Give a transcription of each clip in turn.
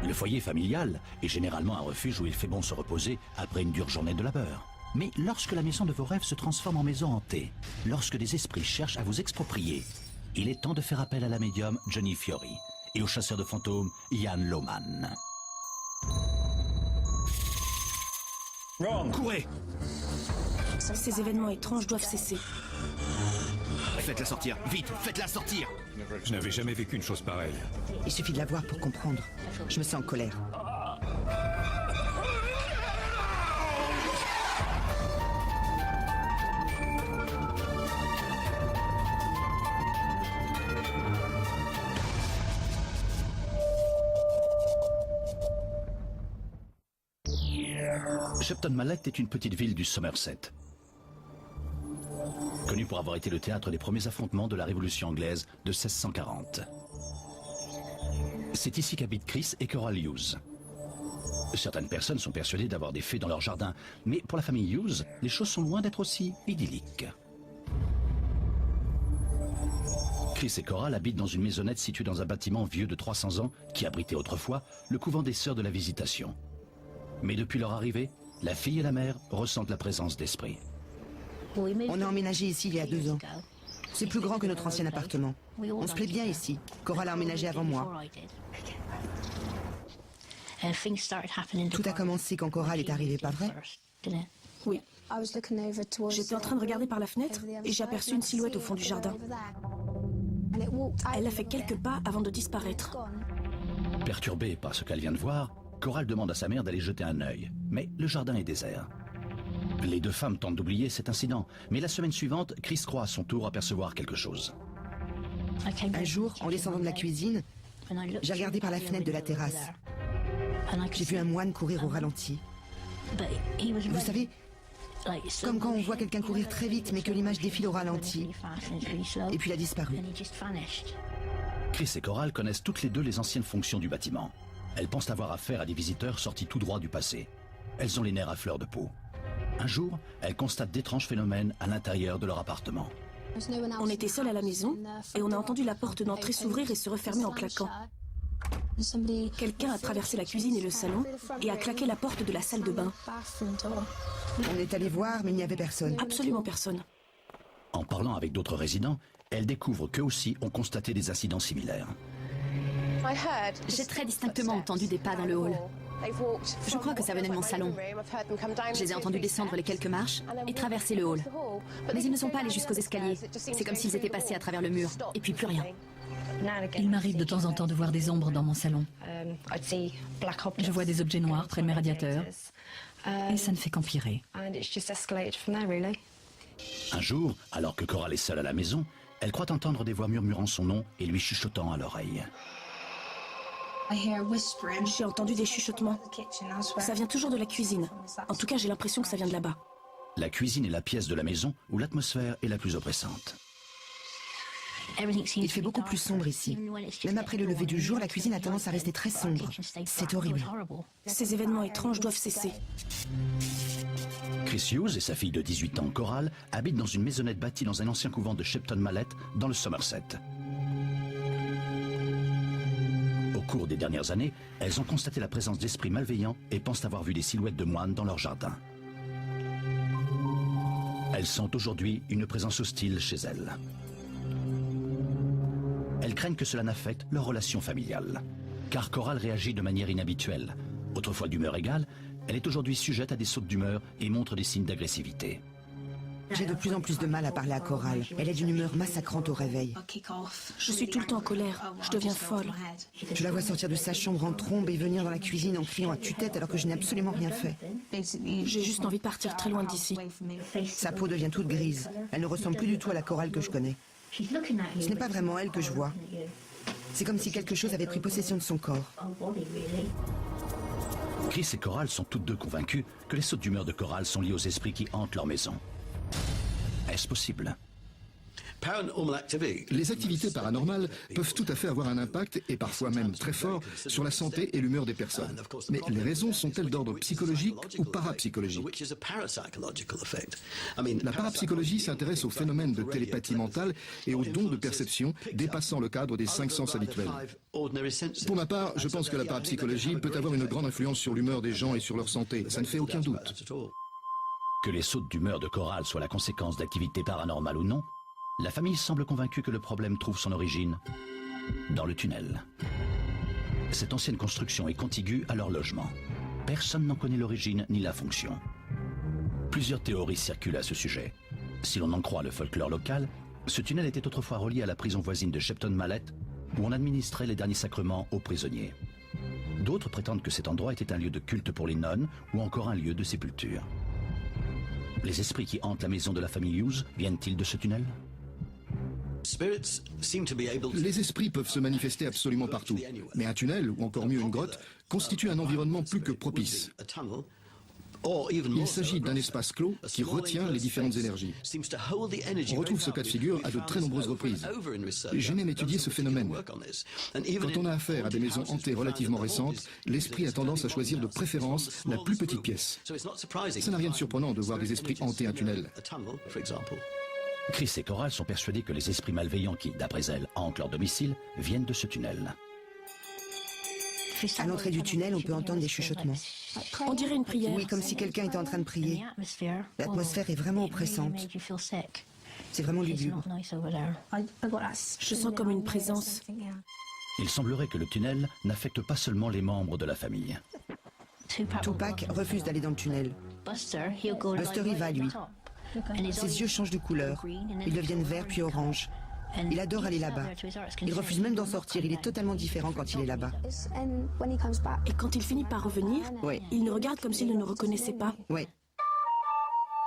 Le foyer familial est généralement un refuge où il fait bon se reposer après une dure journée de labeur. Mais lorsque la maison de vos rêves se transforme en maison hantée, lorsque des esprits cherchent à vous exproprier, il est temps de faire appel à la médium Johnny Fiori et au chasseur de fantômes Ian Lohman. Courez! Ces événements étranges doivent cesser. Faites-la sortir, vite, faites-la sortir! Je n'avais jamais vécu une chose pareille. Il suffit de la voir pour comprendre. Je me sens en colère. Shepton Mallet est une petite ville du Somerset, connue pour avoir été le théâtre des premiers affrontements de la Révolution anglaise de 1640. C'est ici qu'habitent Chris et Coral Hughes. Certaines personnes sont persuadées d'avoir des fées dans leur jardin, mais pour la famille Hughes, les choses sont loin d'être aussi idylliques. Chris et Coral habitent dans une maisonnette située dans un bâtiment vieux de 300 ans qui abritait autrefois le couvent des Sœurs de la Visitation. Mais depuis leur arrivée, la fille et la mère ressentent la présence d'esprits. On a emménagé ici il y a 2 ans. C'est plus grand que notre ancien appartement. On se plaît bien ici. Coral a emménagé avant moi. Tout a commencé quand Coral est arrivée, pas vrai? Oui. J'étais en train de regarder par la fenêtre et j'ai aperçu une silhouette au fond du jardin. Elle a fait quelques pas avant de disparaître. Perturbée par ce qu'elle vient de voir, Coral demande à sa mère d'aller jeter un œil. Mais le jardin est désert. Les deux femmes tentent d'oublier cet incident, mais la semaine suivante, Chris croit à son tour apercevoir quelque chose. Un jour, en descendant de la cuisine, j'ai regardé par la fenêtre de la terrasse. J'ai vu un moine courir au ralenti. Vous savez, comme quand on voit quelqu'un courir très vite, mais que l'image défile au ralenti. Et puis il a disparu. Chris et Coral connaissent toutes les deux les anciennes fonctions du bâtiment. Elles pensent avoir affaire à des visiteurs sortis tout droit du passé. Elles ont les nerfs à fleur de peau. Un jour, elles constatent d'étranges phénomènes à l'intérieur de leur appartement. On était seuls à la maison et on a entendu la porte d'entrée s'ouvrir et se refermer en claquant. Quelqu'un a traversé la cuisine et le salon et a claqué la porte de la salle de bain. On est allé voir, mais il n'y avait personne. Absolument personne. En parlant avec d'autres résidents, elles découvrent qu'eux aussi ont constaté des incidents similaires. J'ai très distinctement entendu des pas dans le hall. Je crois que ça venait de mon salon. Je les ai entendus descendre les quelques marches et traverser le hall. Mais ils ne sont pas allés jusqu'aux escaliers. C'est comme s'ils étaient passés à travers le mur. Et puis plus rien. Il m'arrive de temps en temps de voir des ombres dans mon salon. Je vois des objets noirs près de mes radiateurs. Et ça ne fait qu'empirer. Un jour, alors que Coral est seule à la maison, elle croit entendre des voix murmurant son nom et lui chuchotant à l'oreille. J'ai entendu des chuchotements. Ça vient toujours de la cuisine. En tout cas, j'ai l'impression que ça vient de là-bas. La cuisine est la pièce de la maison où l'atmosphère est la plus oppressante. Il fait beaucoup plus sombre ici. Même après le lever du jour, la cuisine a tendance à rester très sombre. C'est horrible. Ces événements étranges doivent cesser. Chris Hughes et sa fille de 18 ans, Coral, habitent dans une maisonnette bâtie dans un ancien couvent de Shepton Mallet, dans le Somerset. Au cours des dernières années, elles ont constaté la présence d'esprits malveillants et pensent avoir vu des silhouettes de moines dans leur jardin. Elles sentent aujourd'hui une présence hostile chez elles. Elles craignent que cela n'affecte leur relation familiale. Car Coral réagit de manière inhabituelle. Autrefois d'humeur égale, elle est aujourd'hui sujette à des sautes d'humeur et montre des signes d'agressivité. J'ai de plus en plus de mal à parler à Coral. Elle est d'une humeur massacrante au réveil. Je suis tout le temps en colère. Je deviens folle. Je la vois sortir de sa chambre en trombe et venir dans la cuisine en criant à tue-tête alors que je n'ai absolument rien fait. J'ai juste envie de partir très loin d'ici. Sa peau devient toute grise. Elle ne ressemble plus du tout à la Coral que je connais. Ce n'est pas vraiment elle que je vois. C'est comme si quelque chose avait pris possession de son corps. Chris et Coral sont toutes deux convaincues que les sautes d'humeur de Coral sont liées aux esprits qui hantent leur maison. Est-ce possible? Les activités paranormales peuvent tout à fait avoir un impact, et parfois même très fort, sur la santé et l'humeur des personnes. Mais les raisons sont-elles d'ordre psychologique ou parapsychologique? La parapsychologie s'intéresse aux phénomènes de télépathie mentale et aux dons de perception dépassant le cadre des 5 sens habituels. Pour ma part, je pense que la parapsychologie peut avoir une grande influence sur l'humeur des gens et sur leur santé. Ça ne fait aucun doute. Que les sautes d'humeur de Coral soient la conséquence d'activités paranormales ou non, la famille semble convaincue que le problème trouve son origine dans le tunnel. Cette ancienne construction est contiguë à leur logement. Personne n'en connaît l'origine ni la fonction. Plusieurs théories circulent à ce sujet. Si l'on en croit le folklore local, ce tunnel était autrefois relié à la prison voisine de Shepton Mallet, où on administrait les derniers sacrements aux prisonniers. D'autres prétendent que cet endroit était un lieu de culte pour les nonnes ou encore un lieu de sépulture. Les esprits qui hantent la maison de la famille Hughes viennent-ils de ce tunnel? Les esprits peuvent se manifester absolument partout, mais un tunnel, ou encore mieux une grotte, constitue un environnement plus que propice. Il s'agit d'un espace clos qui retient les différentes énergies. On retrouve ce cas de figure à de très nombreuses reprises. J'ai même étudié ce phénomène. Quand on a affaire à des maisons hantées relativement récentes, l'esprit a tendance à choisir de préférence la plus petite pièce. Ça n'a rien de surprenant de voir des esprits hanter un tunnel. Chris et Coral sont persuadés que les esprits malveillants qui, d'après elles, hantent leur domicile, viennent de ce tunnel. À l'entrée du tunnel, on peut entendre des chuchotements. On dirait une prière. Oui, comme si quelqu'un était en train de prier. L'atmosphère est vraiment oppressante. C'est vraiment lugubre. Je sens comme une présence. Il semblerait que le tunnel n'affecte pas seulement les membres de la famille. Tupac refuse d'aller dans le tunnel. Buster y va, lui. Ses yeux changent de couleur. Ils deviennent verts puis orange. Il adore aller là-bas. Il refuse même d'en sortir. Il est totalement différent quand il est là-bas. Et quand il finit par revenir, Oui. il nous regarde comme s'il ne nous reconnaissait pas. Oui.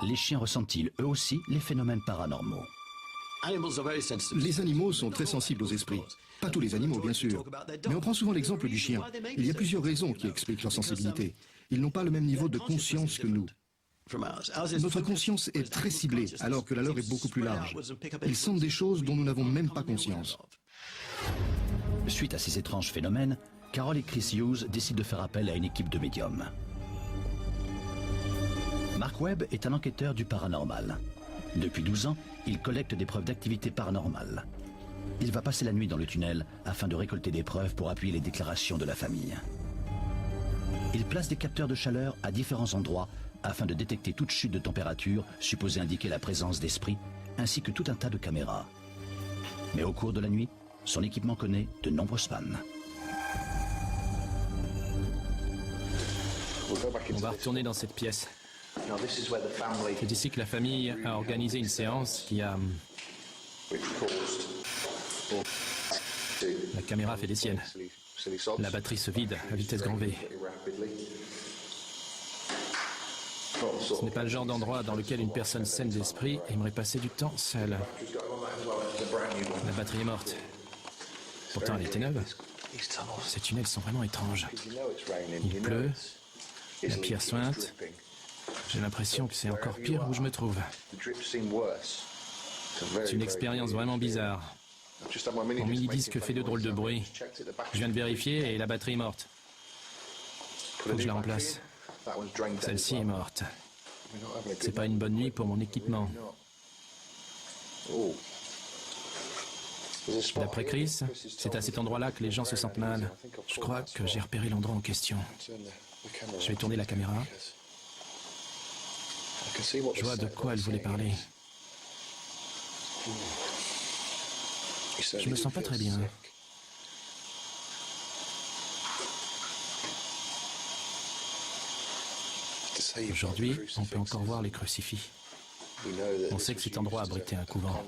Les chiens ressentent-ils eux aussi les phénomènes paranormaux? Les animaux sont très sensibles aux esprits. Pas tous les animaux, bien sûr. Mais on prend souvent l'exemple du chien. Il y a plusieurs raisons qui expliquent leur sensibilité. Ils n'ont pas le même niveau de conscience que nous. Notre conscience est très ciblée, alors que la leur est beaucoup plus large. Ils sentent des choses dont nous n'avons même pas conscience. Suite à ces étranges phénomènes, Carol et Chris Hughes décident de faire appel à une équipe de médiums. Mark Webb est un enquêteur du paranormal. Depuis 12 ans, il collecte des preuves d'activité paranormale. Il va passer la nuit dans le tunnel afin de récolter des preuves pour appuyer les déclarations de la famille. Il place des capteurs de chaleur à différents endroits afin de détecter toute chute de température supposée indiquer la présence d'esprits, ainsi que tout un tas de caméras. Mais au cours de la nuit, son équipement connaît de nombreuses pannes. On va retourner dans cette pièce. C'est ici que la famille a organisé une séance qui a... La caméra fait des siennes. La batterie se vide à vitesse grand V. Ce n'est pas le genre d'endroit dans lequel une personne saine d'esprit aimerait passer du temps seule. La batterie est morte. Pourtant, elle était neuve. Ces tunnels sont vraiment étranges. Il pleut, la pierre suinte. J'ai l'impression que c'est encore pire où je me trouve. C'est une expérience vraiment bizarre. Mon mini-disque fait de drôles de bruit. Je viens de vérifier et la batterie est morte. Faut que je la remplace. Celle-ci est morte. C'est pas une bonne nuit pour mon équipement. D'après Chris, c'est à cet endroit-là que les gens se sentent mal. Je crois que j'ai repéré l'endroit en question. Je vais tourner la caméra. Je vois de quoi elle voulait parler. Je me sens pas très bien. Aujourd'hui, on peut encore voir les crucifix. On sait que cet endroit abritait un couvent.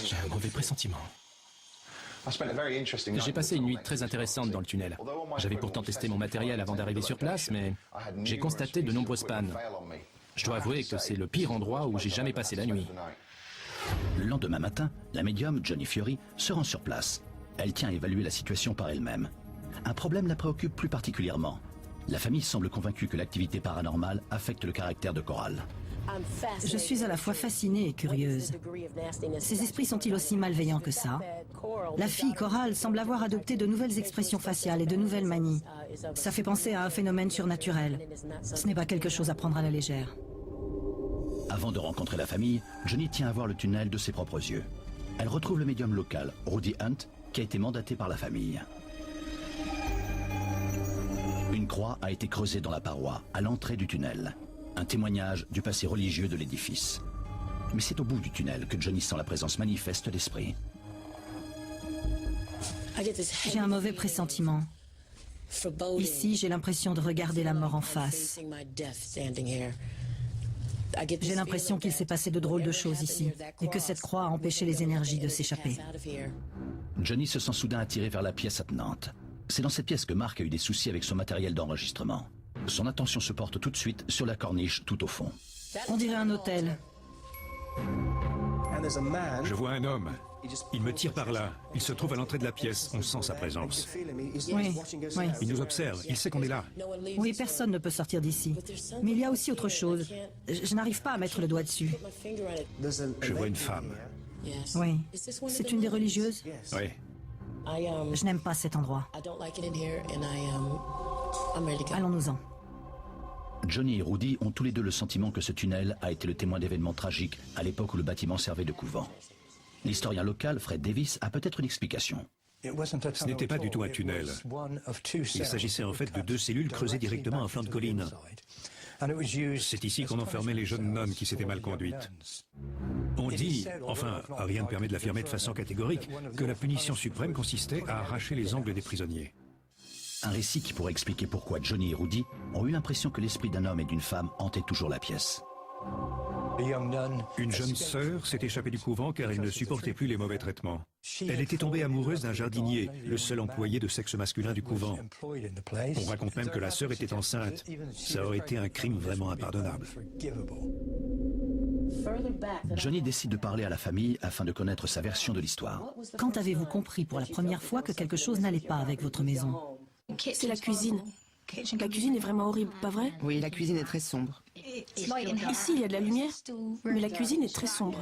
J'ai un mauvais pressentiment. J'ai passé une nuit très intéressante dans le tunnel. J'avais pourtant testé mon matériel avant d'arriver sur place, mais j'ai constaté de nombreuses pannes. Je dois avouer que c'est le pire endroit où j'ai jamais passé la nuit. Le lendemain matin, la médium Johnny Fury se rend sur place. Elle tient à évaluer la situation par elle-même. Un problème la préoccupe plus particulièrement. La famille semble convaincue que l'activité paranormale affecte le caractère de Coral. Je suis à la fois fascinée et curieuse. Ces esprits sont-ils aussi malveillants que ça? La fille Coral semble avoir adopté de nouvelles expressions faciales et de nouvelles manies. Ça fait penser à un phénomène surnaturel. Ce n'est pas quelque chose à prendre à la légère. Avant de rencontrer la famille, Johnny tient à voir le tunnel de ses propres yeux. Elle retrouve le médium local, Rudy Hunt, qui a été mandaté par la famille. Une croix a été creusée dans la paroi, à l'entrée du tunnel. Un témoignage du passé religieux de l'édifice. Mais c'est au bout du tunnel que Johnny sent la présence manifeste d'esprits. J'ai un mauvais pressentiment. Ici, j'ai l'impression de regarder la mort en face. J'ai l'impression qu'il s'est passé de drôles de choses ici, et que cette croix a empêché les énergies de s'échapper. Johnny se sent soudain attiré vers la pièce attenante. C'est dans cette pièce que Mark a eu des soucis avec son matériel d'enregistrement. Son attention se porte tout de suite sur la corniche tout au fond. On dirait un hôtel. Je vois un homme. Il me tire par là. Il se trouve à l'entrée de la pièce. On sent sa présence. Oui. Il nous observe. Il sait qu'on est là. Oui, personne ne peut sortir d'ici. Mais il y a aussi autre chose. Je n'arrive pas à mettre le doigt dessus. Je vois une femme. Oui. C'est une des religieuses? Oui. Je n'aime pas cet endroit. Allons-nous-en. Johnny et Rudy ont tous les deux le sentiment que ce tunnel a été le témoin d'événements tragiques à l'époque où le bâtiment servait de couvent. L'historien local, Fred Davis, a peut-être une explication. Ce n'était pas du tout un tunnel. Il s'agissait en fait de 2 cellules creusées directement en flanc de colline. C'est ici qu'on enfermait les jeunes nonnes qui s'étaient mal conduites. On dit, enfin, rien ne permet de l'affirmer de façon catégorique, que la punition suprême consistait à arracher les ongles des prisonniers. Un récit qui pourrait expliquer pourquoi Johnny et Rudy ont eu l'impression que l'esprit d'un homme et d'une femme hantait toujours la pièce. Une jeune sœur s'est échappée du couvent car elle ne supportait plus les mauvais traitements. Elle était tombée amoureuse d'un jardinier, le seul employé de sexe masculin du couvent. On raconte même que la sœur était enceinte. Ça aurait été un crime vraiment impardonnable. Johnny décide de parler à la famille afin de connaître sa version de l'histoire. Quand avez-vous compris pour la première fois que quelque chose n'allait pas avec votre maison? C'est la cuisine. La cuisine est vraiment horrible, pas vrai? Oui, la cuisine est très sombre. Ici, il y a de la lumière, mais la cuisine est très sombre.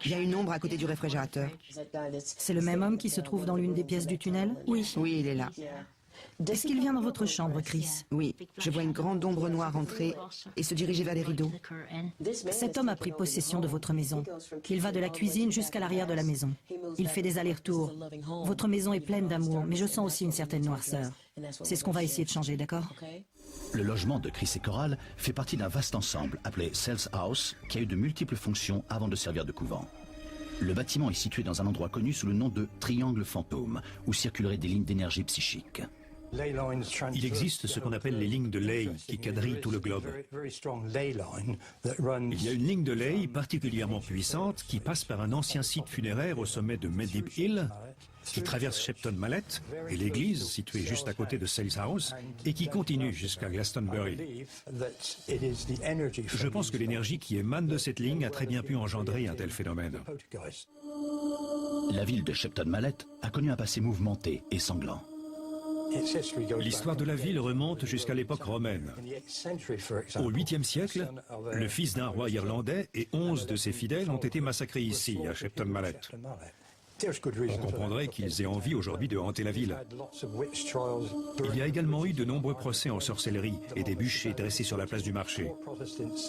Il y a une ombre à côté du réfrigérateur. C'est le même homme qui se trouve dans l'une des pièces du tunnel? Oui. Oui, il est là. Est-ce qu'il vient dans votre chambre, Chris? Oui, je vois une grande ombre noire entrer et se diriger vers les rideaux. Cet homme a pris possession de votre maison. Il va de la cuisine jusqu'à l'arrière de la maison. Il fait des allers-retours. Votre maison est pleine d'amour, mais je sens aussi une certaine noirceur. C'est ce qu'on va essayer de changer, d'accord? Le logement de Chris et Coral fait partie d'un vaste ensemble appelé Cells House qui a eu de multiples fonctions avant de servir de couvent. Le bâtiment est situé dans un endroit connu sous le nom de Triangle Fantôme, où circuleraient des lignes d'énergie psychique. Il existe ce qu'on appelle les lignes de Ley qui quadrillent tout le globe. Il y a une ligne de Ley particulièrement puissante qui passe par un ancien site funéraire au sommet de Medip Hill, qui traverse Shepton Mallet et l'église située juste à côté de Cells House et qui continue jusqu'à Glastonbury. Je pense que l'énergie qui émane de cette ligne a très bien pu engendrer un tel phénomène. La ville de Shepton Mallet a connu un passé mouvementé et sanglant. L'histoire de la ville remonte jusqu'à l'époque romaine. Au 8e siècle, le fils d'un roi irlandais et 11 de ses fidèles ont été massacrés ici, à Shepton Mallet. On comprendrait qu'ils aient envie aujourd'hui de hanter la ville. Il y a également eu de nombreux procès en sorcellerie et des bûchers dressés sur la place du marché.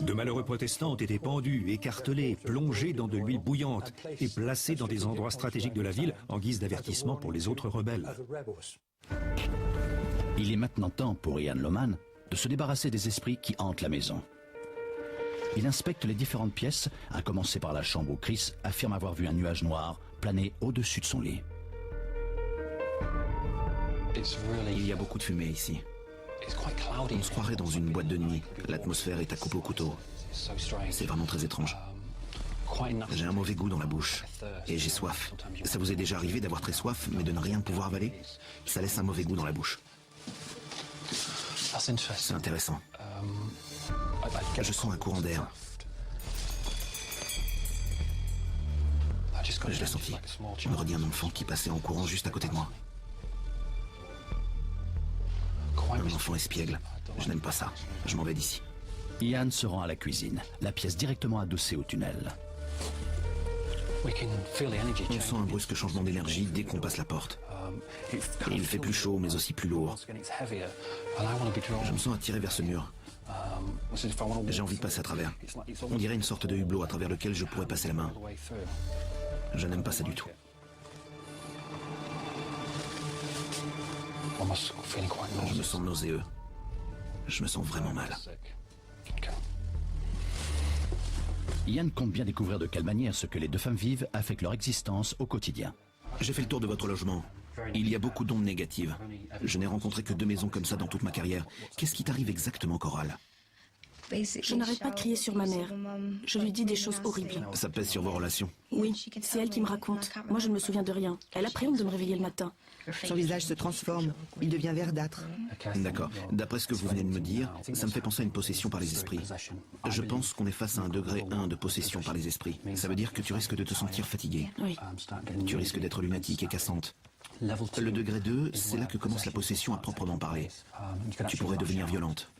De malheureux protestants ont été pendus, écartelés, plongés dans de l'huile bouillante et placés dans des endroits stratégiques de la ville en guise d'avertissement pour les autres rebelles. Il est maintenant temps pour Ian Loman de se débarrasser des esprits qui hantent la maison. Il inspecte les différentes pièces, à commencer par la chambre où Chris affirme avoir vu un nuage noir planer au-dessus de son lit. Il y a beaucoup de fumée ici. On se croirait dans une boîte de nuit. L'atmosphère est à couper au couteau. C'est vraiment très étrange. J'ai un mauvais goût dans la bouche et j'ai soif. Ça vous est déjà arrivé d'avoir très soif mais de ne rien pouvoir avaler? Ça laisse un mauvais goût dans la bouche. C'est intéressant. Je sens un courant d'air. Je l'ai senti. Je me redis un enfant qui passait en courant juste à côté de moi. Un enfant espiègle. Je n'aime pas ça. Je m'en vais d'ici. Ian se rend à la cuisine, la pièce directement adossée au tunnel. On sent un brusque changement d'énergie dès qu'on passe la porte. Et il fait plus chaud, mais aussi plus lourd. Je me sens attiré vers ce mur. J'ai envie de passer à travers. On dirait une sorte de hublot à travers lequel je pourrais passer la main. Je n'aime pas ça du tout. Je me sens nauséeux. Je me sens vraiment mal. Ian compte bien découvrir de quelle manière ce que les deux femmes vivent affecte leur existence au quotidien. J'ai fait le tour de votre logement. Il y a beaucoup d'ondes négatives. Je n'ai rencontré que 2 maisons comme ça dans toute ma carrière. Qu'est-ce qui t'arrive exactement, Coral? Je n'arrête pas de crier sur ma mère. Je lui dis des choses horribles. Ça pèse sur vos relations. Oui, c'est elle qui me raconte. Moi, je ne me souviens de rien. Elle a pris honte de me réveiller le matin. Son visage se transforme. Il devient verdâtre. D'accord. D'après ce que vous venez de me dire, ça me fait penser à une possession par les esprits. Je pense qu'on est face à un degré 1 de possession par les esprits. Ça veut dire que tu risques de te sentir fatigué. Oui. Tu risques d'être lunatique et cassante. Le degré 2, c'est là que commence la possession à proprement parler. Tu pourrais devenir violente.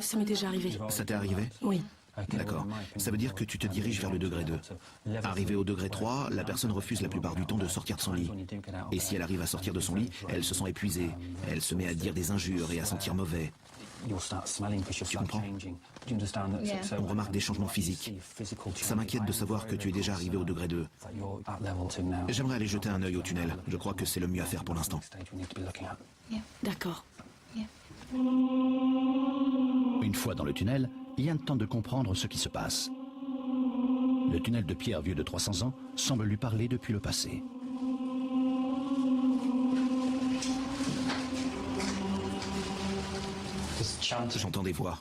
Ça m'est déjà arrivé. Ça t'est arrivé? Oui. D'accord. Ça veut dire que tu te diriges vers le degré 2. Arrivé au degré 3, la personne refuse la plupart du temps de sortir de son lit. Et si elle arrive à sortir de son lit, elle se sent épuisée. Elle se met à dire des injures et à sentir mauvais. Tu comprends? On remarque des changements physiques. Ça m'inquiète de savoir que tu es déjà arrivé au degré 2. J'aimerais aller jeter un œil au tunnel. Je crois que c'est le mieux à faire pour l'instant. D'accord. Une fois dans le tunnel, Ian tente de comprendre ce qui se passe. Le tunnel de pierre vieux de 300 ans semble lui parler depuis le passé. J'entends des voix.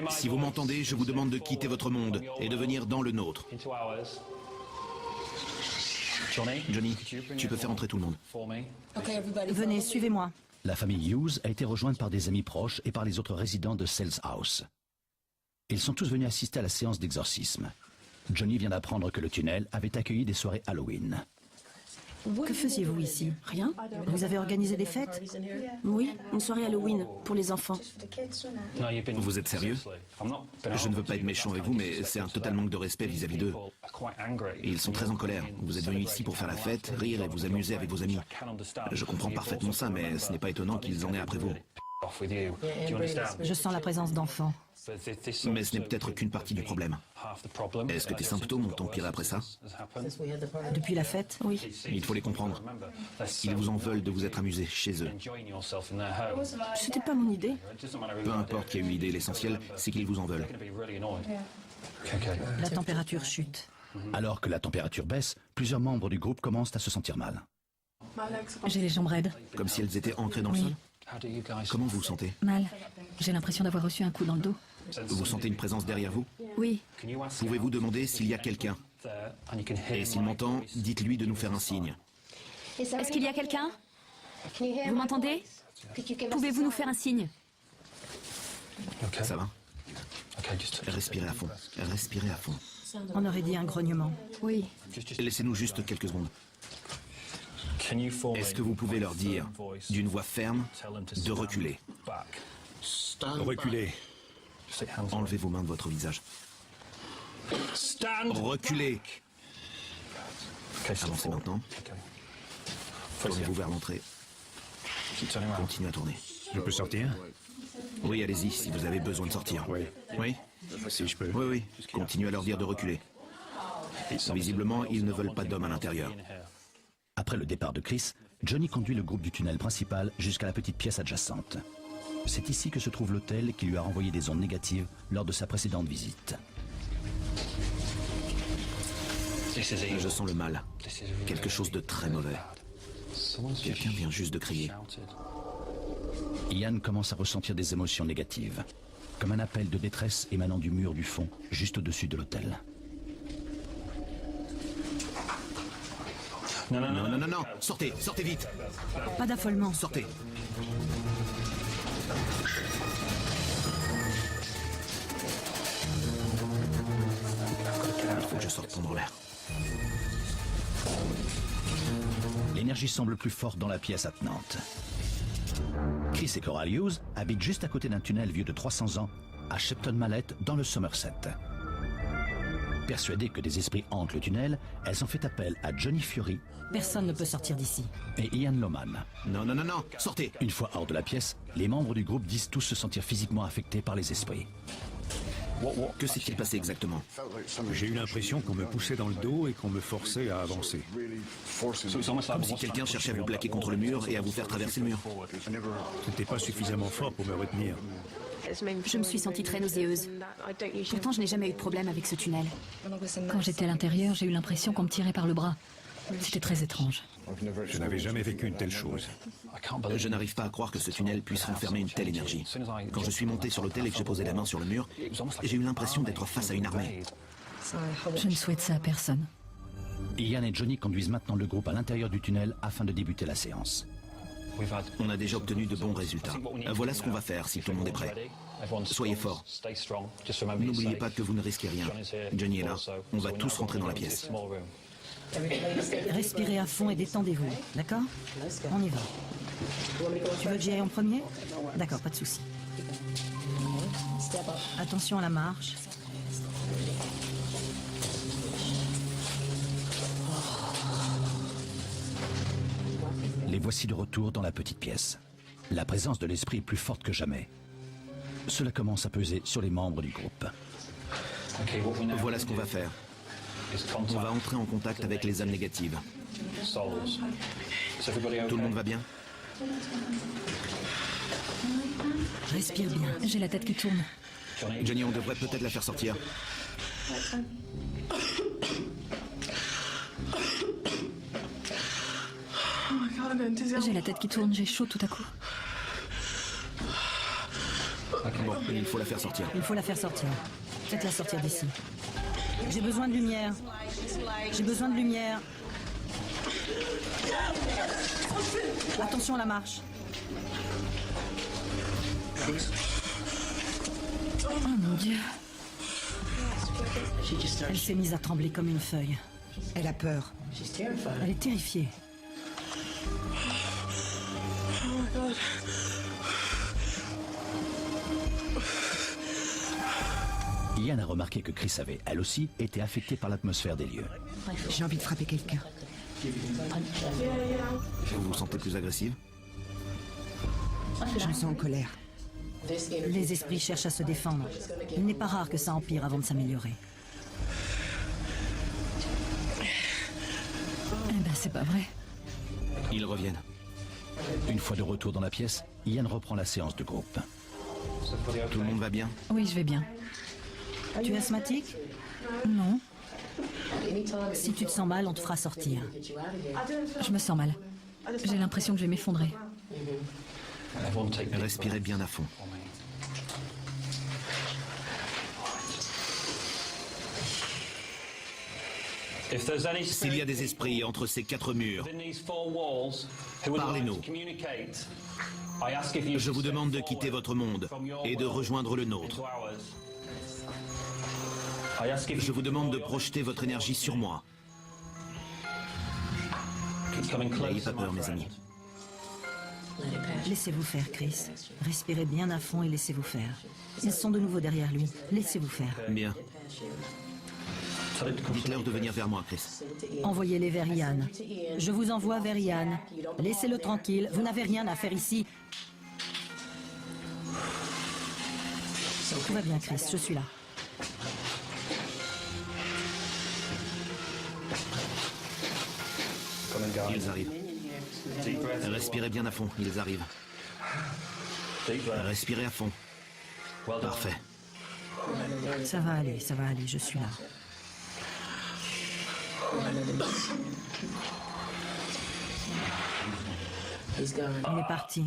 Si vous m'entendez, je vous demande de quitter votre monde et de venir dans le nôtre. Johnny, tu peux faire entrer tout le monde. Venez, suivez-moi. La famille Hughes a été rejointe par des amis proches et par les autres résidents de Sells House. Ils sont tous venus assister à la séance d'exorcisme. Johnny vient d'apprendre que le tunnel avait accueilli des soirées Halloween. Que faisiez-vous ici? Rien. Vous avez organisé des fêtes? Oui, une soirée Halloween pour les enfants. Vous êtes sérieux? Je ne veux pas être méchant avec vous, mais c'est un total manque de respect vis-à-vis d'eux. Et ils sont très en colère. Vous êtes venus ici pour faire la fête, rire et vous amuser avec vos amis. Je comprends parfaitement ça, mais ce n'est pas étonnant qu'ils en aient après vous. Je sens la présence d'enfants. Mais ce n'est peut-être qu'une partie du problème. Est-ce que tes symptômes ont empiré après ça? Depuis la fête? Oui. Il faut les comprendre. Ils vous en veulent de vous être amusés chez eux. C'était pas mon idée. Peu importe qui a eu l'idée, l'essentiel, c'est qu'ils vous en veulent. La température chute. Alors que la température baisse, plusieurs membres du groupe commencent à se sentir mal. J'ai les jambes raides. Comme si elles étaient ancrées dans le sol? Comment vous vous sentez? Mal. J'ai l'impression d'avoir reçu un coup dans le dos. Vous sentez une présence derrière vous? Oui. Pouvez-vous demander s'il y a quelqu'un? Et s'il m'entend, dites-lui de nous faire un signe. Est-ce qu'il y a quelqu'un? Vous m'entendez? Pouvez-vous nous faire un signe? Ça va? Respirez à fond. Respirez à fond. On aurait dit un grognement. Oui. Laissez-nous juste quelques secondes. Est-ce que vous pouvez leur dire, d'une voix ferme, de reculer? Reculez. Enlevez vos mains de votre visage. Reculez. Avancez maintenant. Tournez-vous vers l'entrée. Continuez à tourner. Je peux sortir? Oui, allez-y, si vous avez besoin de sortir. Oui. Oui? Si je peux. Oui, oui. Continuez à leur dire de reculer. Visiblement, ils ne veulent pas d'hommes à l'intérieur. Après le départ de Chris, Johnny conduit le groupe du tunnel principal jusqu'à la petite pièce adjacente. C'est ici que se trouve l'hôtel qui lui a renvoyé des ondes négatives lors de sa précédente visite. Je sens le mal. Quelque chose de très mauvais. Quelqu'un vient juste de crier. Ian commence à ressentir des émotions négatives, comme un appel de détresse émanant du mur du fond, juste au-dessus de l'hôtel. Non, non, non, non, non. Sortez, sortez vite. Pas d'affolement. Sortez. Il faut que je sorte prendre l'air. l'énergie semble plus forte dans la pièce attenante. Chris et Coral Hughes habitent juste à côté d'un tunnel vieux de 300 ans, à Shepton Mallet, dans le Somerset. Persuadées que des esprits hantent le tunnel, elles ont fait appel à Johnny Fury. Personne ne peut sortir d'ici. Et Ian Loman. Non, non, non, non, sortez. Une fois hors de la pièce, les membres du groupe disent tous se sentir physiquement affectés par les esprits. Que s'est-il passé exactement? J'ai eu l'impression qu'on me poussait dans le dos et qu'on me forçait à avancer. Comme si quelqu'un cherchait à vous plaquer contre le mur et à vous faire traverser le mur. C'était pas suffisamment fort pour me retenir. Je me suis sentie très nauséeuse. Pourtant, je n'ai jamais eu de problème avec ce tunnel. Quand j'étais à l'intérieur, j'ai eu l'impression qu'on me tirait par le bras. C'était très étrange. Je n'avais jamais vécu une telle chose. Je n'arrive pas à croire que ce tunnel puisse renfermer une telle énergie. Quand je suis monté sur l'hôtel et que j'ai posé la main sur le mur, j'ai eu l'impression d'être face à une armée. Je ne souhaite ça à personne. Ian et Johnny conduisent maintenant le groupe à l'intérieur du tunnel afin de débuter la séance. On a déjà obtenu de bons résultats. Voilà ce qu'on va faire si tout le monde est prêt. Soyez forts. N'oubliez pas que vous ne risquez rien. Johnny est là. On va tous rentrer dans la pièce. Respirez à fond et détendez-vous, d'accord? On y va. Tu veux que j'y aille en premier? D'accord, pas de souci. Attention à la marche. Les voici de retour dans la petite pièce. La présence de l'esprit est plus forte que jamais. Cela commence à peser sur les membres du groupe. Voilà ce qu'on va faire. On va entrer en contact avec les âmes négatives. Tout le monde va bien? Respire bien. J'ai la tête qui tourne. Johnny, on devrait peut-être la faire sortir. J'ai la tête qui tourne, j'ai chaud tout à coup. Bon, il faut la faire sortir. Il faut la faire sortir. Faites-la sortir d'ici. J'ai besoin de lumière. J'ai besoin de lumière. Attention à la marche. Oh mon Dieu. Elle s'est mise à trembler comme une feuille. Elle a peur. Elle est terrifiée. Ian a remarqué que Chris avait, elle aussi, été affectée par l'atmosphère des lieux. J'ai envie de frapper quelqu'un. Vous vous sentez plus agressive? Je me sens en colère. Les esprits cherchent à se défendre. Il n'est pas rare que ça empire avant de s'améliorer. Eh ben, c'est pas vrai. Ils reviennent. Une fois de retour dans la pièce, Ian reprend la séance de groupe. Tout le monde va bien? Oui, je vais bien. Tu es asthmatique? Non, Si tu te sens mal, on te fera sortir. je me sens mal. J'ai l'impression que je vais m'effondrer. Respirez bien à fond. S'il y a des esprits entre ces 4 murs, parlez-nous. Je vous demande de quitter votre monde et de rejoindre le nôtre. Je vous demande de projeter votre énergie sur moi. N'ayez pas peur, mes amis. Laissez-vous faire, Chris. Respirez bien à fond et laissez-vous faire. Ils sont de nouveau derrière lui. Laissez-vous faire. Bien. Dites-leur de venir vers moi, Chris. Envoyez-les vers Ian. Je vous envoie vers Ian. Laissez-le tranquille. Vous n'avez rien à faire ici. Tout va bien, Chris. Je suis là. Ils arrivent. Respirez bien à fond, ils arrivent. Respirez à fond. Parfait. Ça va aller, je suis là. Il est parti.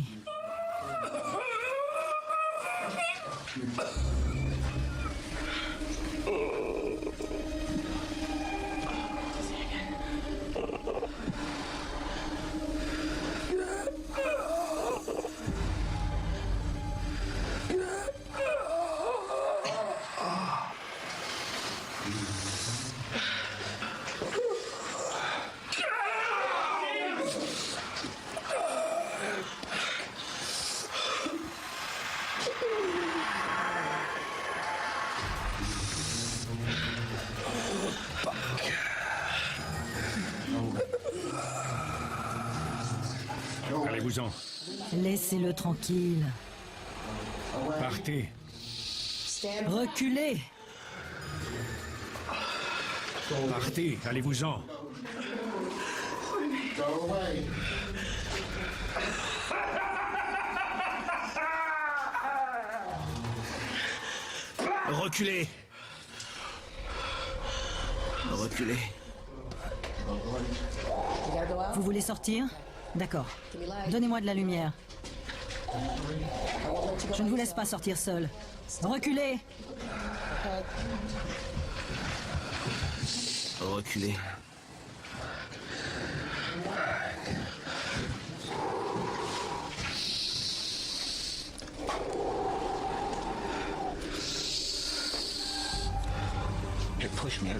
Allez-vous-en. Laissez-le tranquille. Partez. Reculez. Partez, allez-vous-en. Reculez. Reculez. Vous voulez sortir? D'accord. Donnez-moi de la lumière. Je ne vous laisse pas sortir seul. Reculez. Reculez.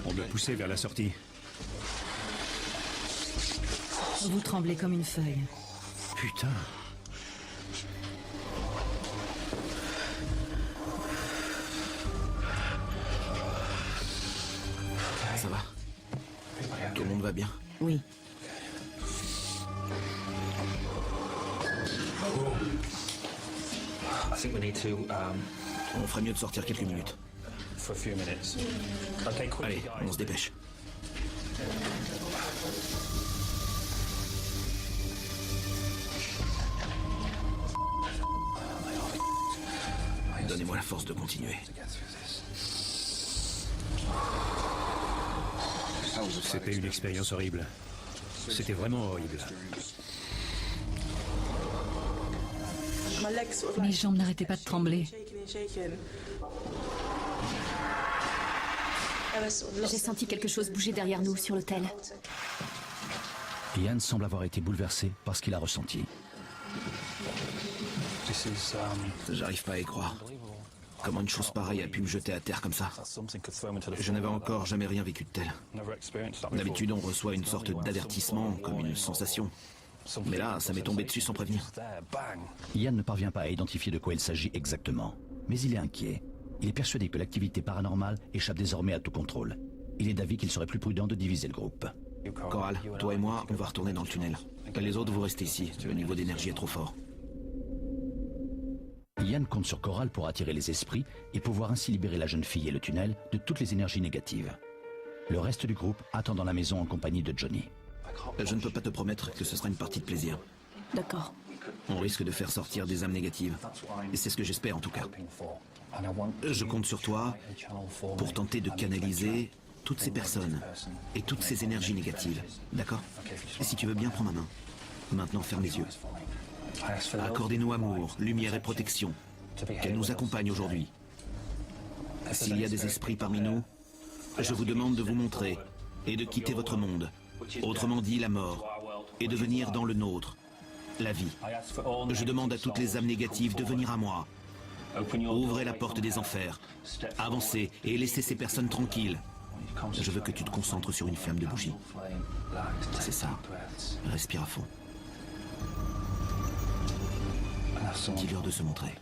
On me poussait vers la sortie. Vous tremblez comme une feuille. Putain. Ça va? Tout le monde va bien? Oui. On ferait mieux de sortir quelques minutes. Allez, on se dépêche. Donnez-moi la force de continuer. C'était une expérience horrible. C'était vraiment horrible. Mes jambes n'arrêtaient pas de trembler. J'ai senti quelque chose bouger derrière nous, sur l'autel. Ian semble avoir été bouleversé par ce qu'il a ressenti. J'arrive pas à y croire. Comment une chose pareille a pu me jeter à terre comme ça? Je n'avais encore jamais rien vécu de tel. D'habitude, on reçoit une sorte d'avertissement, comme une sensation. Mais là, ça m'est tombé dessus sans prévenir. Ian ne parvient pas à identifier de quoi il s'agit exactement. Mais il est inquiet. Il est persuadé que l'activité paranormale échappe désormais à tout contrôle. Il est d'avis qu'il serait plus prudent de diviser le groupe. Coral, toi et moi, on va retourner dans le tunnel. Les autres, vous restez ici. Le niveau d'énergie est trop fort. Ian compte sur Coral pour attirer les esprits et pouvoir ainsi libérer la jeune fille et le tunnel de toutes les énergies négatives. Le reste du groupe attend dans la maison en compagnie de Johnny. Je ne peux pas te promettre que ce sera une partie de plaisir. D'accord. On risque de faire sortir des âmes négatives. Et c'est ce que j'espère en tout cas. Je compte sur toi pour tenter de canaliser toutes ces personnes et toutes ces énergies négatives. D'accord? Et si tu veux bien, prends ma main. Maintenant, ferme les yeux. Accordez-nous amour, lumière et protection. Qu'elle nous accompagne aujourd'hui. S'il y a des esprits parmi nous, je vous demande de vous montrer et de quitter votre monde. Autrement dit, la mort. Et de venir dans le nôtre. La vie. Je demande à toutes les âmes négatives de venir à moi. Ouvrez la porte des enfers. Avancez et laissez ces personnes tranquilles. Je veux que tu te concentres sur une flamme de bougie. C'est ça. Respire à fond. Dis-leur de se montrer.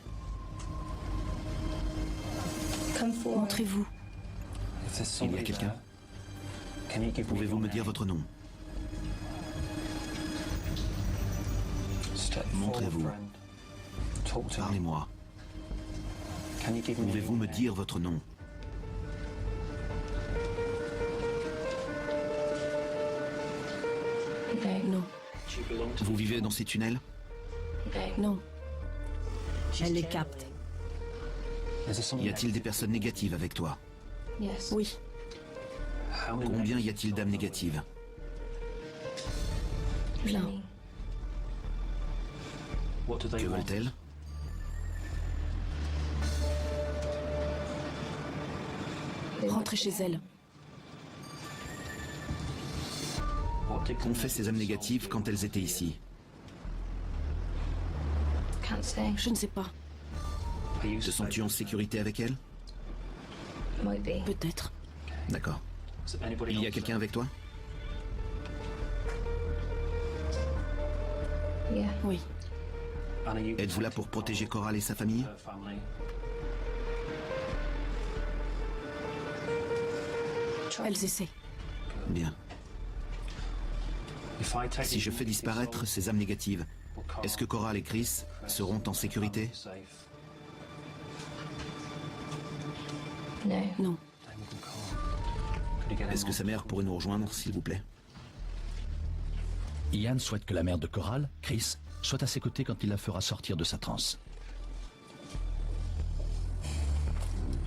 Montrez-vous. Il y a quelqu'un? Pouvez-vous me dire votre nom? Montrez-vous. Parlez-moi. Pouvez-vous me dire votre nom? Non. Vous vivez dans ces tunnels? Non. Elle les capte. Y a-t-il des personnes négatives avec toi? Oui. Combien y a-t-il d'âmes négatives? Plein. Que veulent-elles? Rentrez chez elle. Qu'ont fait ces âmes négatives quand elles étaient ici? Je ne sais pas. Te sens-tu en sécurité avec elles? Peut-être. D'accord. Il y a quelqu'un avec toi? Oui. Êtes-vous là pour protéger Coral et sa famille? Elles essaient. Bien. Si je fais disparaître ces âmes négatives, Est-ce que Coral et Chris seront en sécurité? Non. Est-ce que sa mère pourrait nous rejoindre, s'il vous plaît? Ian souhaite que la mère de Coral, Chris, soit à ses côtés quand il la fera sortir de sa transe.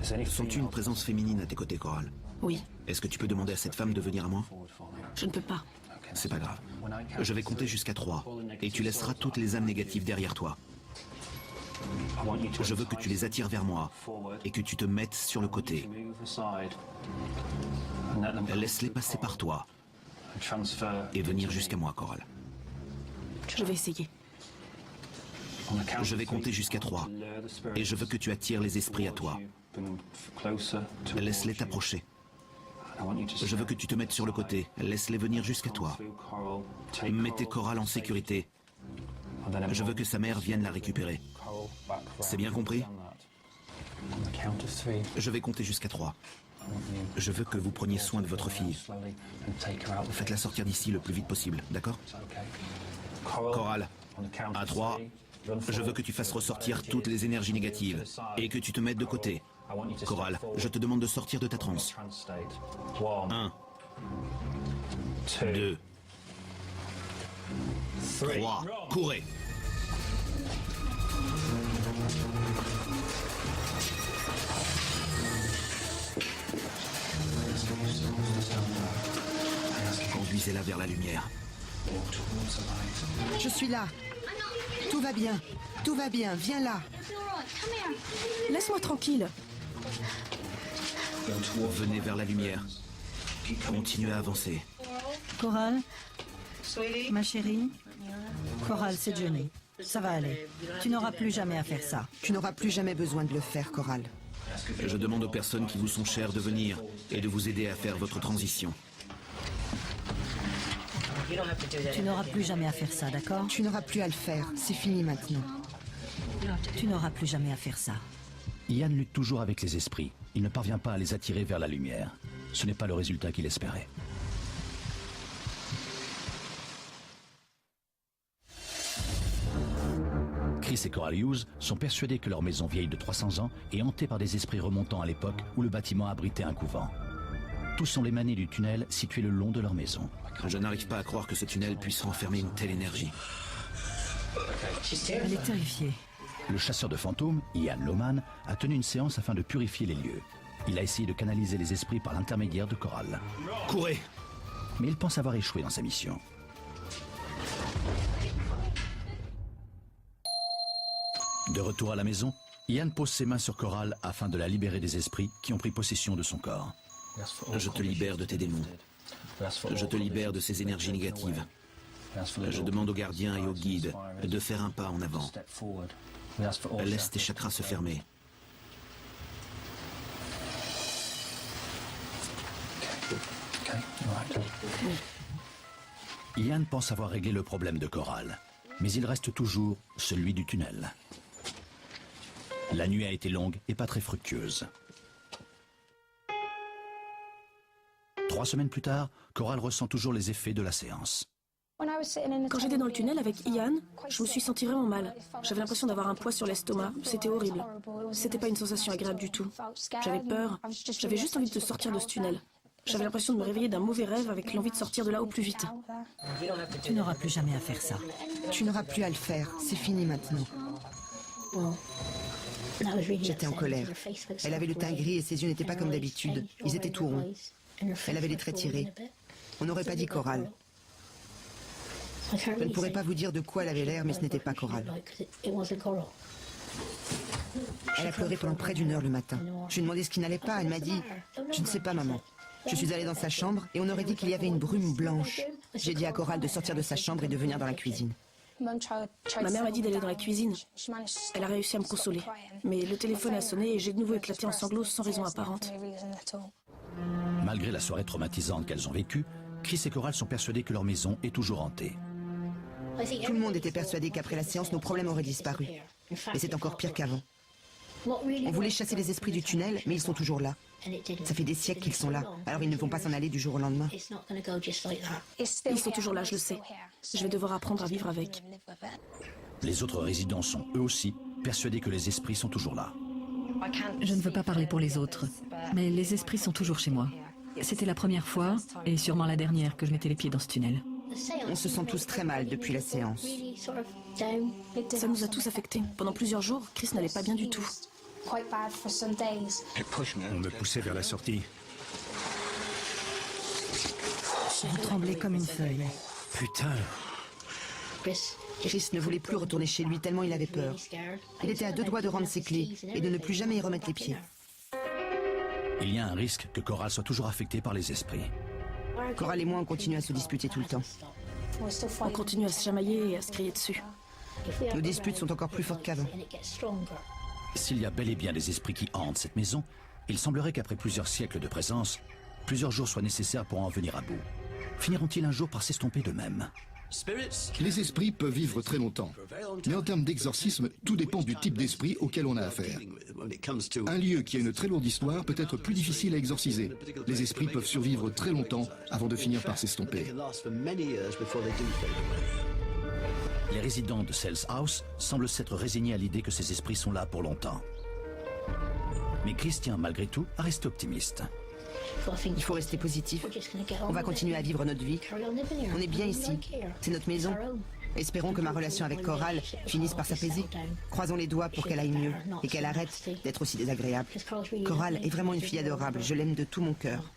Sens-tu une présence féminine à tes côtés, Coral? Oui. Est-ce que tu peux demander à cette femme de venir à moi? Je ne peux pas. C'est pas grave. Je vais compter jusqu'à 3, et tu laisseras toutes les âmes négatives derrière toi. Je veux que tu les attires vers moi, et que tu te mettes sur le côté. Laisse-les passer par toi, et venir jusqu'à moi, Coral. Je vais essayer. Je vais compter jusqu'à 3, et je veux que tu attires les esprits à toi. Laisse-les t'approcher. Je veux que tu te mettes sur le côté. Laisse-les venir jusqu'à toi. Mettez Coral en sécurité. Je veux que sa mère vienne la récupérer. C'est bien compris? Je vais compter jusqu'à 3. Je veux que vous preniez soin de votre fille. Faites-la sortir d'ici le plus vite possible, d'accord? Coral, à 3, je veux que tu fasses ressortir toutes les énergies négatives et que tu te mettes de côté. Coral, je te demande de sortir de ta transe. 1, 2, 3, courez! Conduisez-la vers la lumière. Je suis là. Tout va bien. Tout va bien. Viens là. Laisse-moi tranquille. Venez vers la lumière. Continuez à avancer. Coral, ma chérie. Coral, c'est Johnny. Ça va aller. Tu n'auras plus jamais à faire ça. Tu n'auras plus jamais besoin de le faire, Coral. Je demande aux personnes qui vous sont chères de venir et de vous aider à faire votre transition. Tu n'auras plus jamais à faire ça, d'accord? Tu n'auras plus à le faire. C'est fini maintenant. Tu n'auras plus jamais à faire ça. Ian lutte toujours avec les esprits. Il ne parvient pas à les attirer vers la lumière. Ce n'est pas le résultat qu'il espérait. Chris et Coral Hughes sont persuadés que leur maison vieille de 300 ans est hantée par des esprits remontant à l'époque où le bâtiment abritait un couvent. Tous sont les manets du tunnel situé le long de leur maison. Je n'arrive pas à croire que ce tunnel puisse renfermer une telle énergie. Elle est terrifiée. Le chasseur de fantômes, Ian Lohman, a tenu une séance afin de purifier les lieux. Il a essayé de canaliser les esprits par l'intermédiaire de Coral. Courez! Mais il pense avoir échoué dans sa mission. De retour à la maison, Ian pose ses mains sur Coral afin de la libérer des esprits qui ont pris possession de son corps. Je te libère de tes démons. Je te libère de ces énergies négatives. Je demande aux gardiens et aux guides de faire un pas en avant. Laisse tes chakras se fermer. Ian pense avoir réglé le problème de Coral, mais il reste toujours celui du tunnel. La nuit a été longue et pas très fructueuse. 3 semaines plus tard, Coral ressent toujours les effets de la séance. Quand j'étais dans le tunnel avec Ian, je me suis senti vraiment mal. J'avais l'impression d'avoir un poids sur l'estomac. C'était horrible. C'était pas une sensation agréable du tout. J'avais peur. J'avais juste envie de sortir de ce tunnel. J'avais l'impression de me réveiller d'un mauvais rêve avec l'envie de sortir de là au plus vite. Tu n'auras plus jamais à faire ça. Tu n'auras plus à le faire. C'est fini maintenant. J'étais en colère. Elle avait le teint gris et ses yeux n'étaient pas comme d'habitude. Ils étaient tout ronds. Elle avait les traits tirés. On n'aurait pas dit Coral. Je ne pourrais pas vous dire de quoi elle avait l'air, mais ce n'était pas Coral. Elle a pleuré pendant près d'1 heure le matin. Je lui ai demandé ce qui n'allait pas. Elle m'a dit « Je ne sais pas, maman ». Je suis allée dans sa chambre et on aurait dit qu'il y avait une brume blanche. J'ai dit à Coral de sortir de sa chambre et de venir dans la cuisine. Ma mère m'a dit d'aller dans la cuisine. Elle a réussi à me consoler. Mais le téléphone a sonné et j'ai de nouveau éclaté en sanglots sans raison apparente. Malgré la soirée traumatisante qu'elles ont vécue, Chris et Coral sont persuadés que leur maison est toujours hantée. Tout le monde était persuadé qu'après la séance, nos problèmes auraient disparu. Et c'est encore pire qu'avant. On voulait chasser les esprits du tunnel, mais ils sont toujours là. Ça fait des siècles qu'ils sont là, alors ils ne vont pas s'en aller du jour au lendemain. Ils sont toujours là, je le sais. Je vais devoir apprendre à vivre avec. Les autres résidents sont eux aussi persuadés que les esprits sont toujours là. Je ne veux pas parler pour les autres, mais les esprits sont toujours chez moi. C'était la première fois, et sûrement la dernière, que je mettais les pieds dans ce tunnel. On se sent tous très mal depuis la séance. Ça nous a tous affectés. Pendant plusieurs jours, Chris n'allait pas bien du tout. On me poussait vers la sortie. Vous tremblez comme une feuille. Putain. Chris ne voulait plus retourner chez lui tellement il avait peur. Il était à 2 doigts de rendre ses clés et de ne plus jamais y remettre les pieds. Il y a un risque que Coral soit toujours affectée par les esprits. Coral et moi, on continue à se disputer tout le temps. On continue à se chamailler et à se crier dessus. Nos disputes sont encore plus fortes qu'avant. S'il y a bel et bien des esprits qui hantent cette maison, il semblerait qu'après plusieurs siècles de présence, plusieurs jours soient nécessaires pour en venir à bout. Finiront-ils un jour par s'estomper d'eux-mêmes? Les esprits peuvent vivre très longtemps. Mais en termes d'exorcisme, tout dépend du type d'esprit auquel on a affaire. Un lieu qui a une très lourde histoire peut être plus difficile à exorciser. Les esprits peuvent survivre très longtemps avant de finir par s'estomper. Les résidents de Cells House semblent s'être résignés à l'idée que ces esprits sont là pour longtemps. Mais Chris tient malgré tout à rester optimiste. Il faut rester positif. On va continuer à vivre notre vie. On est bien ici. C'est notre maison. Espérons que ma relation avec Coral finisse par s'apaiser. Croisons les doigts pour qu'elle aille mieux et qu'elle arrête d'être aussi désagréable. Coral est vraiment une fille adorable. Je l'aime de tout mon cœur.